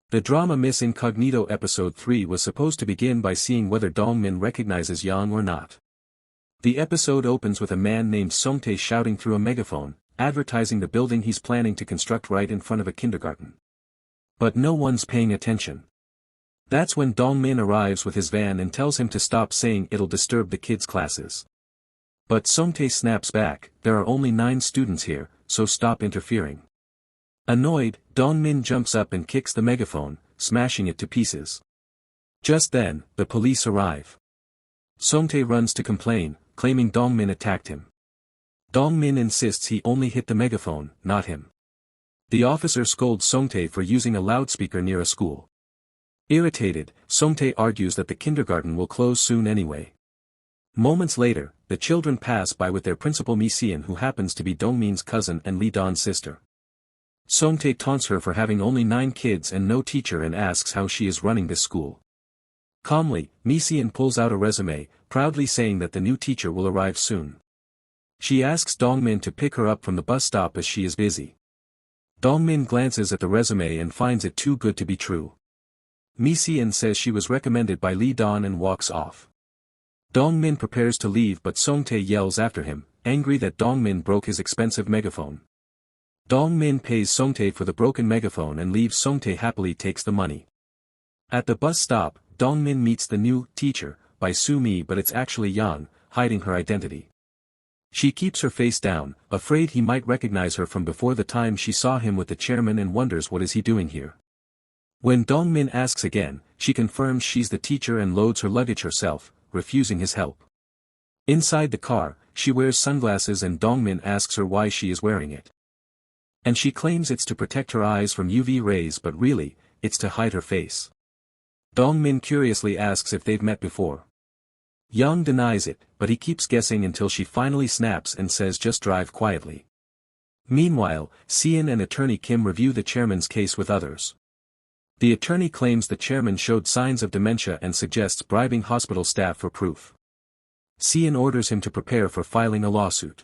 The drama Miss Incognito episode 3 was supposed to begin by seeing whether Dongmin recognizes Yang or not. The episode opens with a man named Songtae shouting through a megaphone, advertising the building he's planning to construct right in front of a kindergarten. But no one's paying attention. That's when Dongmin arrives with his van and tells him to stop saying it'll disturb the kids' classes. But Songtae snaps back, there are only 9 students here, so stop interfering. Annoyed, Dongmin jumps up and kicks the megaphone, smashing it to pieces. Just then, the police arrive. Songtae runs to complain, claiming Dongmin attacked him. Dongmin insists he only hit the megaphone, not him. The officer scolds Songtae for using a loudspeaker near a school. Irritated, Songtae argues that the kindergarten will close soon anyway. Moments later, the children pass by with their principal Mi-seon, who happens to be Dongmin's cousin and Lee Don's sister. Songtae taunts her for having only 9 kids and no teacher and asks how she is running this school. Calmly, Mi-seon pulls out a resume, proudly saying that the new teacher will arrive soon. She asks Dongmin to pick her up from the bus stop as she is busy. Dongmin glances at the resume and finds it too good to be true. Mi-seon says she was recommended by Lee Don and walks off. Dongmin prepares to leave, but Songtae yells after him, angry that Dongmin broke his expensive megaphone. Dongmin pays Songtae for the broken megaphone and leaves. Songtae happily takes the money. At the bus stop, Dongmin meets the new teacher, by Su-mi, but it's actually Yang, hiding her identity. She keeps her face down, afraid he might recognize her from before the time she saw him with the chairman, and wonders what is he doing here. When Dongmin asks again, she confirms she's the teacher and loads her luggage herself, refusing his help. Inside the car, she wears sunglasses and Dongmin asks her why she is wearing it. And she claims it's to protect her eyes from UV rays, but really, it's to hide her face. Dongmin curiously asks if they've met before. Yang denies it, but he keeps guessing until she finally snaps and says just drive quietly. Meanwhile, Seon and attorney Kim review the chairman's case with others. The attorney claims the chairman showed signs of dementia and suggests bribing hospital staff for proof. Seon orders him to prepare for filing a lawsuit.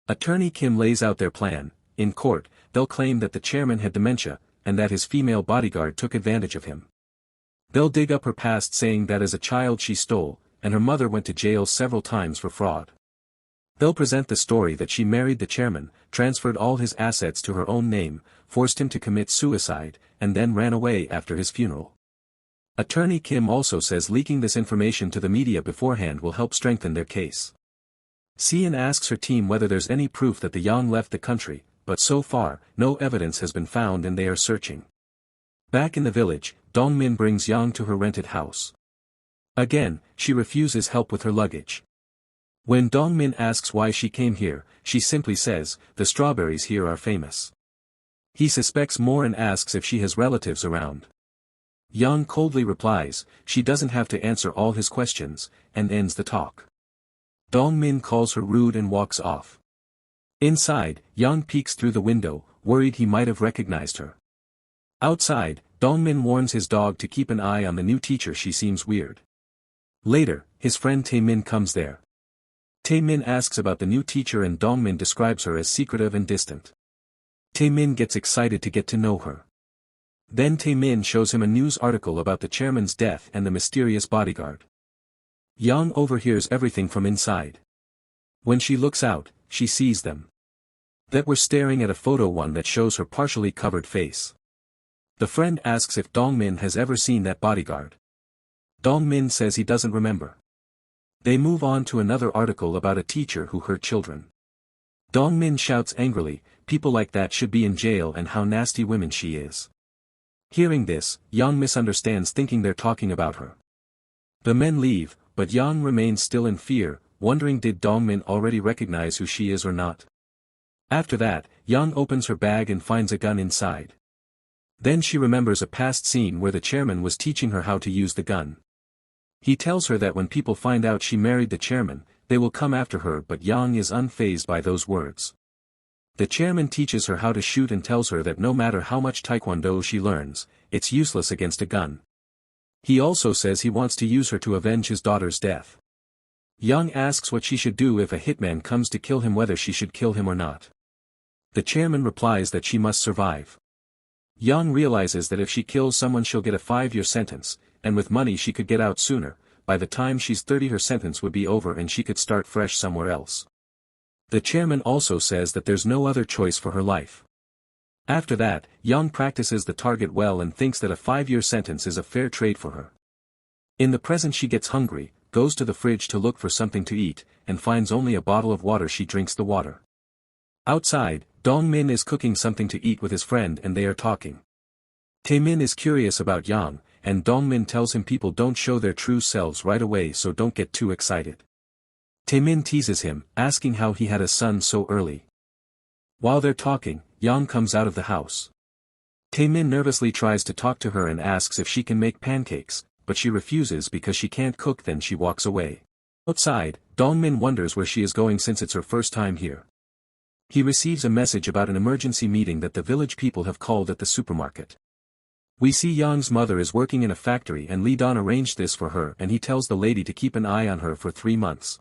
Attorney Kim lays out their plan. In court, they'll claim that the chairman had dementia, and that his female bodyguard took advantage of him. They'll dig up her past, saying that as a child she stole, and her mother went to jail several times for fraud. They'll present the story that she married the chairman, transferred all his assets to her own name, forced him to commit suicide, and then ran away after his funeral. Attorney Kim also says leaking this information to the media beforehand will help strengthen their case. Seon asks her team whether there's any proof that the Yang left the country, but so far, no evidence has been found and they are searching. Back in the village, Dongmin brings Yang to her rented house. Again, she refuses help with her luggage. When Dongmin asks why she came here, she simply says, the strawberries here are famous. He suspects more and asks if she has relatives around. Yang coldly replies, she doesn't have to answer all his questions, and ends the talk. Dongmin calls her rude and walks off. Inside, Yang peeks through the window, worried he might have recognized her. Outside, Dongmin warns his dog to keep an eye on the new teacher. She seems weird. Later, his friend Taemin comes there. Taemin asks about the new teacher and Dongmin describes her as secretive and distant. Taemin gets excited to get to know her. Then Taemin shows him a news article about the chairman's death and the mysterious bodyguard. Yang overhears everything from inside. When she looks out, she sees them. That we're staring at a photo, one that shows her partially covered face. The friend asks if Dongmin has ever seen that bodyguard. Dongmin says he doesn't remember. They move on to another article about a teacher who hurt children. Dongmin shouts angrily, people like that should be in jail, and how nasty women she is. Hearing this, Yang misunderstands, thinking they're talking about her. The men leave, but Yang remains still in fear, wondering did Dongmin already recognize who she is or not. After that, Yang opens her bag and finds a gun inside. Then she remembers a past scene where the chairman was teaching her how to use the gun. He tells her that when people find out she married the chairman, they will come after her, but Yang is unfazed by those words. The chairman teaches her how to shoot and tells her that no matter how much taekwondo she learns, it's useless against a gun. He also says he wants to use her to avenge his daughter's death. Yang asks what she should do if a hitman comes to kill him, whether she should kill him or not. The chairman replies that she must survive. Yang realizes that if she kills someone she'll get a 5-year sentence, and with money she could get out sooner. By the time she's 30 her sentence would be over and she could start fresh somewhere else. The chairman also says that there's no other choice for her life. After that, Yang practices the target well and thinks that a 5-year sentence is a fair trade for her. In the present she gets hungry, goes to the fridge to look for something to eat, and finds only a bottle of water. She drinks the water. Outside, Dongmin is cooking something to eat with his friend and they are talking. Taemin is curious about Yang, and Dongmin tells him people don't show their true selves right away so don't get too excited. Taemin teases him, asking how he had a son so early. While they're talking, Yang comes out of the house. Taemin nervously tries to talk to her and asks if she can make pancakes, but she refuses because she can't cook. Then she walks away. Outside, Dongmin wonders where she is going since it's her first time here. He receives a message about an emergency meeting that the village people have called at the supermarket. We see Yang's mother is working in a factory and Lee Don arranged this for her and he tells the lady to keep an eye on her for 3 months.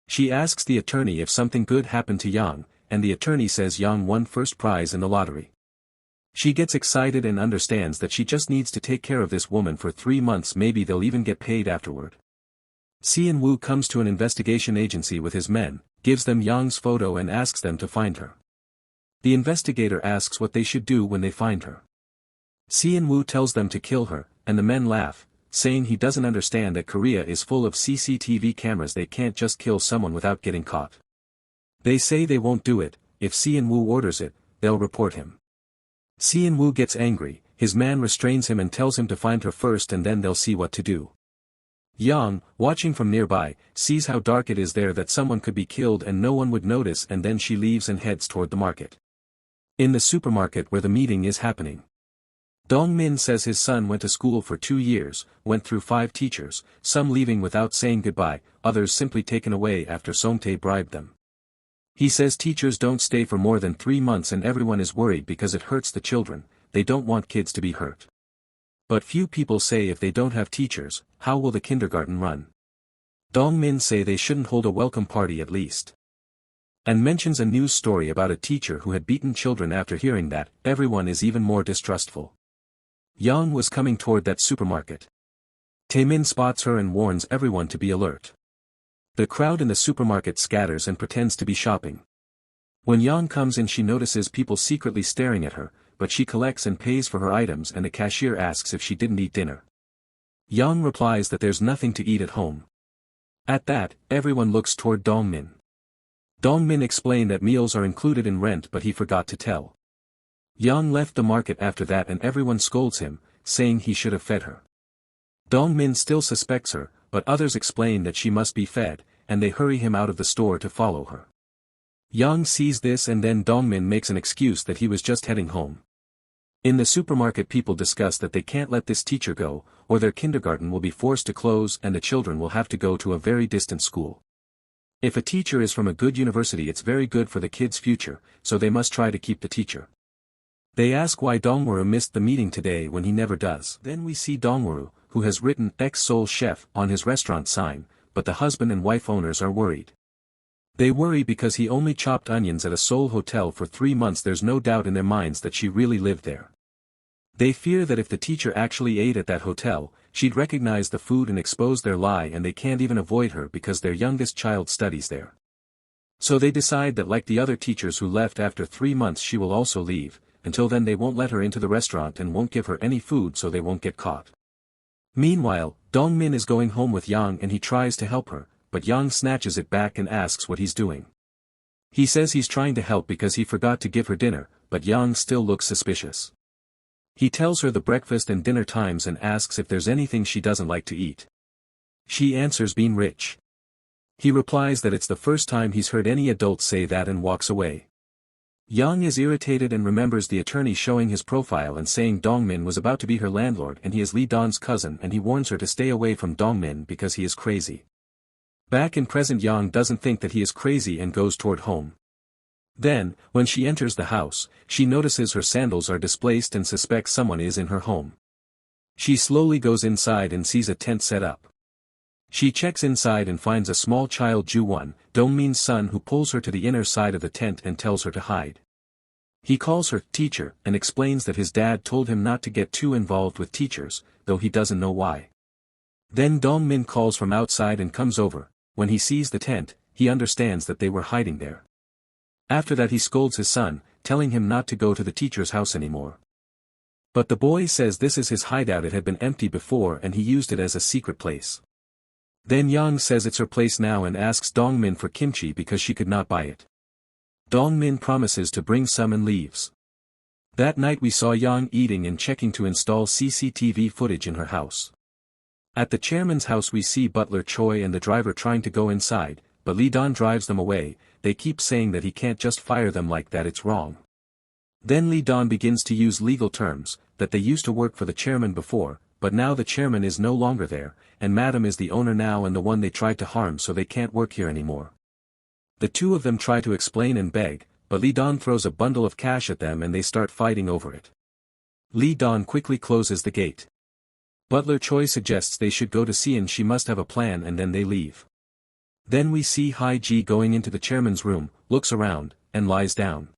She asks the attorney if something good happened to Yang, and the attorney says Yang won first prize in the lottery. She gets excited and understands that she just needs to take care of this woman for 3 months, maybe they'll even get paid afterward. Sian Woo comes to an investigation agency with his men, gives them Yang's photo and asks them to find her. The investigator asks what they should do when they find her. Sian Woo tells them to kill her, and the men laugh, saying he doesn't understand that Korea is full of CCTV cameras, they can't just kill someone without getting caught. They say they won't do it, if Sian Woo orders it, they'll report him. Sian Woo gets angry, his man restrains him and tells him to find her first and then they'll see what to do. Yang, watching from nearby, sees how dark it is there, that someone could be killed and no one would notice, and then she leaves and heads toward the market. In the supermarket where the meeting is happening, Dongmin says his son went to school for 2 years, went through 5 teachers, some leaving without saying goodbye, others simply taken away after Songtae bribed them. He says teachers don't stay for more than 3 months and everyone is worried because it hurts the children, they don't want kids to be hurt. But few people say if they don't have teachers, how will the kindergarten run? Dongmin say they shouldn't hold a welcome party at least. And mentions a news story about a teacher who had beaten children. After hearing that, everyone is even more distrustful. Yang was coming toward that supermarket. Taemin spots her and warns everyone to be alert. The crowd in the supermarket scatters and pretends to be shopping. When Yang comes in she notices people secretly staring at her, but she collects and pays for her items and the cashier asks if she didn't eat dinner. Yang replies that there's nothing to eat at home. At that, everyone looks toward Dongmin. Dongmin explained that meals are included in rent but he forgot to tell. Yang left the market after that and everyone scolds him, saying he should have fed her. Dongmin still suspects her, but others explain that she must be fed, and they hurry him out of the store to follow her. Yang sees this and then Dongmin makes an excuse that he was just heading home. In the supermarket people discuss that they can't let this teacher go, or their kindergarten will be forced to close and the children will have to go to a very distant school. If a teacher is from a good university it's very good for the kids' future, so they must try to keep the teacher. They ask why Dongwoo missed the meeting today when he never does. Then we see Dongwoo, who has written ex-Seoul chef on his restaurant sign, but the husband and wife owners are worried. They worry because he only chopped onions at a Seoul hotel for 3 months. There's no doubt in their minds that she really lived there. They fear that if the teacher actually ate at that hotel, she'd recognize the food and expose their lie, and they can't even avoid her because their youngest child studies there. So they decide that like the other teachers who left after 3 months she will also leave. Until then they won't let her into the restaurant and won't give her any food so they won't get caught. Meanwhile, Dongmin is going home with Yang and he tries to help her, but Yang snatches it back and asks what he's doing. He says he's trying to help because he forgot to give her dinner, but Yang still looks suspicious. He tells her the breakfast and dinner times and asks if there's anything she doesn't like to eat. She answers being rich. He replies that it's the first time he's heard any adult say that and walks away. Yang is irritated and remembers the attorney showing his profile and saying Dongmin was about to be her landlord and he is Lee Don's cousin, and he warns her to stay away from Dongmin because he is crazy. Back in present Yang doesn't think that he is crazy and goes toward home. Then, when she enters the house, she notices her sandals are displaced and suspects someone is in her home. She slowly goes inside and sees a tent set up. She checks inside and finds a small child, Ju-won, Dongmin's son, who pulls her to the inner side of the tent and tells her to hide. He calls her teacher and explains that his dad told him not to get too involved with teachers, though he doesn't know why. Then Dong-min calls from outside and comes over. When he sees the tent, he understands that they were hiding there. After that he scolds his son, telling him not to go to the teacher's house anymore. But the boy says this is his hideout, it had been empty before and he used it as a secret place. Then Yang says it's her place now and asks Dong-min for kimchi because she could not buy it. Dong-min promises to bring some and leaves. That night we saw Yang eating and checking to install CCTV footage in her house. At the chairman's house we see butler Choi and the driver trying to go inside, but Lee Don drives them away. They keep saying that he can't just fire them like that, it's wrong. Then Lee Don begins to use legal terms, that they used to work for the chairman before, but now the chairman is no longer there, and Madam is the owner now and the one they tried to harm, so they can't work here anymore. The two of them try to explain and beg, but Lee Don throws a bundle of cash at them and they start fighting over it. Lee Don quickly closes the gate. Butler Choi suggests they should go to Sian, she must have a plan, and then they leave. Then we see Hai-ji going into the chairman's room, looks around, and lies down.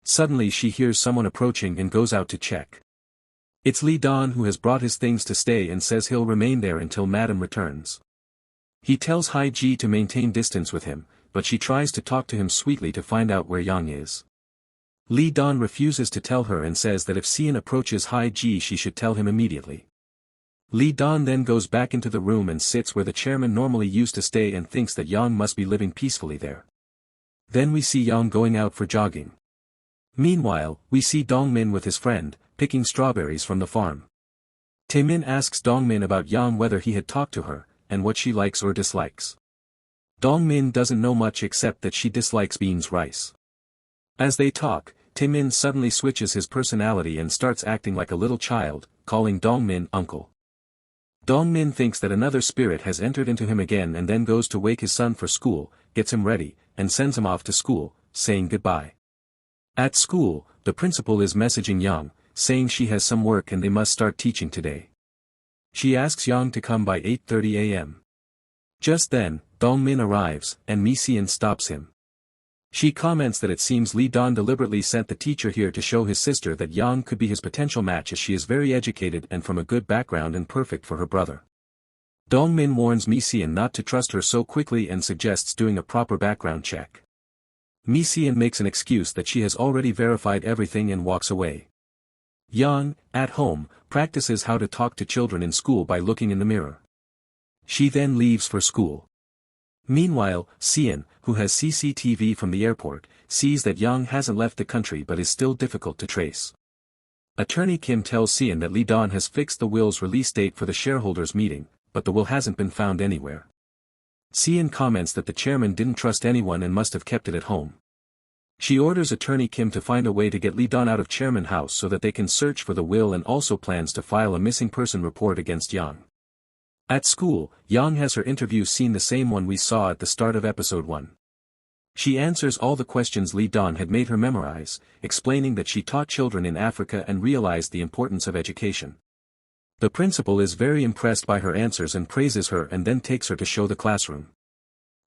Suddenly she hears someone approaching and goes out to check. It's Lee Don, who has brought his things to stay and says he'll remain there until Madam returns. He tells Hai-ji to maintain distance with him, but she tries to talk to him sweetly to find out where Yang is. Lee Don refuses to tell her and says that if Sian approaches Hai-ji she should tell him immediately. Lee Don then goes back into the room and sits where the chairman normally used to stay and thinks that Yang must be living peacefully there. Then we see Yang going out for jogging. Meanwhile, we see Dong-min with his friend, picking strawberries from the farm. Tae-min asks Dong-min about Yang, whether he had talked to her, and what she likes or dislikes. Dong-min doesn't know much except that she dislikes beans rice. As they talk, Tae-min suddenly switches his personality and starts acting like a little child, calling Dong-min uncle. Dong-min thinks that another spirit has entered into him again and then goes to wake his son for school, gets him ready, and sends him off to school, saying goodbye. At school, the principal is messaging Yang, saying she has some work and they must start teaching today. She asks Yang to come by 8:30 a.m. Just then, Dong-min arrives, and Mi-sian stops him. She comments that it seems Lee Don deliberately sent the teacher here to show his sister that Yang could be his potential match, as she is very educated and from a good background and perfect for her brother. Dong-min warns Mi-sian not to trust her so quickly and suggests doing a proper background check. Mi-sian makes an excuse that she has already verified everything and walks away. Yang, at home, practices how to talk to children in school by looking in the mirror. She then leaves for school. Meanwhile, Sian, who has CCTV from the airport, sees that Yang hasn't left the country but is still difficult to trace. Attorney Kim tells Sian that Lee Don has fixed the will's release date for the shareholders' meeting, but the will hasn't been found anywhere. Sian comments that the chairman didn't trust anyone and must have kept it at home. She orders Attorney Kim to find a way to get Lee Don out of Chairman House so that they can search for the will, and also plans to file a missing person report against Yang. At school, Yang has her interview scene, the same one we saw at the start of episode 1. She answers all the questions Lee Don had made her memorize, explaining that she taught children in Africa and realized the importance of education. The principal is very impressed by her answers and praises her and then takes her to show the classroom.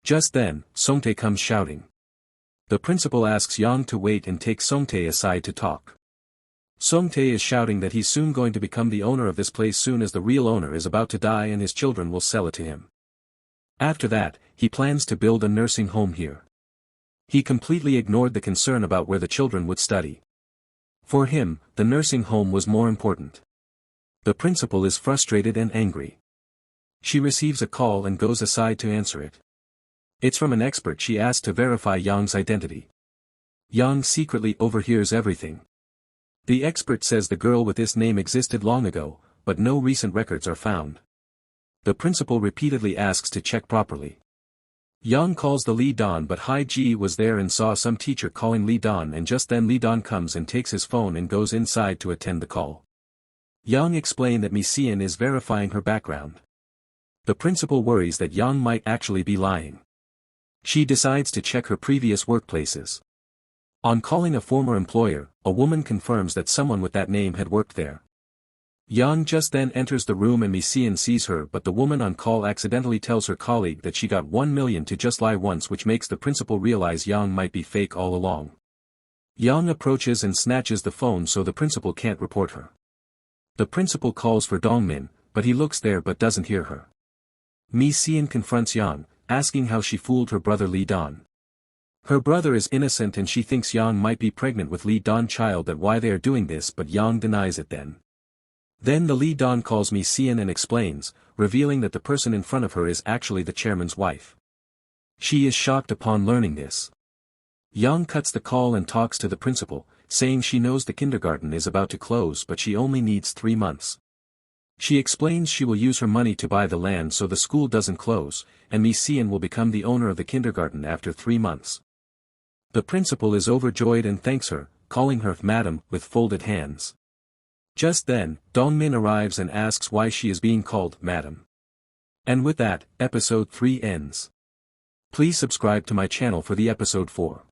Just then, Songtae comes shouting. The principal asks Yang to wait and takes Songtae aside to talk. Songtae is shouting that he's soon going to become the owner of this place, soon as the real owner is about to die and his children will sell it to him. After that, he plans to build a nursing home here. He completely ignored the concern about where the children would study. For him, the nursing home was more important. The principal is frustrated and angry. She receives a call and goes aside to answer it. It's from an expert she asked to verify Yang's identity. Yang secretly overhears everything. The expert says the girl with this name existed long ago, but no recent records are found. The principal repeatedly asks to check properly. Yang calls the Lee Don, but Hai-ji was there and saw some teacher calling Lee Don, and just then Lee Don comes and takes his phone and goes inside to attend the call. Yang explained that Mi-sian is verifying her background. The principal worries that Yang might actually be lying. She decides to check her previous workplaces. On calling a former employer, a woman confirms that someone with that name had worked there. Yang just then enters the room and Mi-sian sees her, but the woman on call accidentally tells her colleague that she got 1 million to just lie once, which makes the principal realize Yang might be fake all along. Yang approaches and snatches the phone so the principal can't report her. The principal calls for Dongmin, but he looks there but doesn't hear her. Mi Xian confronts Yang, asking how she fooled her brother Li Dan. Her brother is innocent and she thinks Yang might be pregnant with Li Dan's child, that why they are doing this, but Yang denies it then. Then the Li Dan calls Mi Xian and explains, revealing that the person in front of her is actually the chairman's wife. She is shocked upon learning this. Yang cuts the call and talks to the principal, saying she knows the kindergarten is about to close but she only needs 3 months. She explains she will use her money to buy the land so the school doesn't close, and Mi Xian will become the owner of the kindergarten after 3 months. The principal is overjoyed and thanks her, calling her Madam with folded hands. Just then, Dongmin arrives and asks why she is being called Madam. And with that, episode 3 ends. Please subscribe to my channel for the episode 4.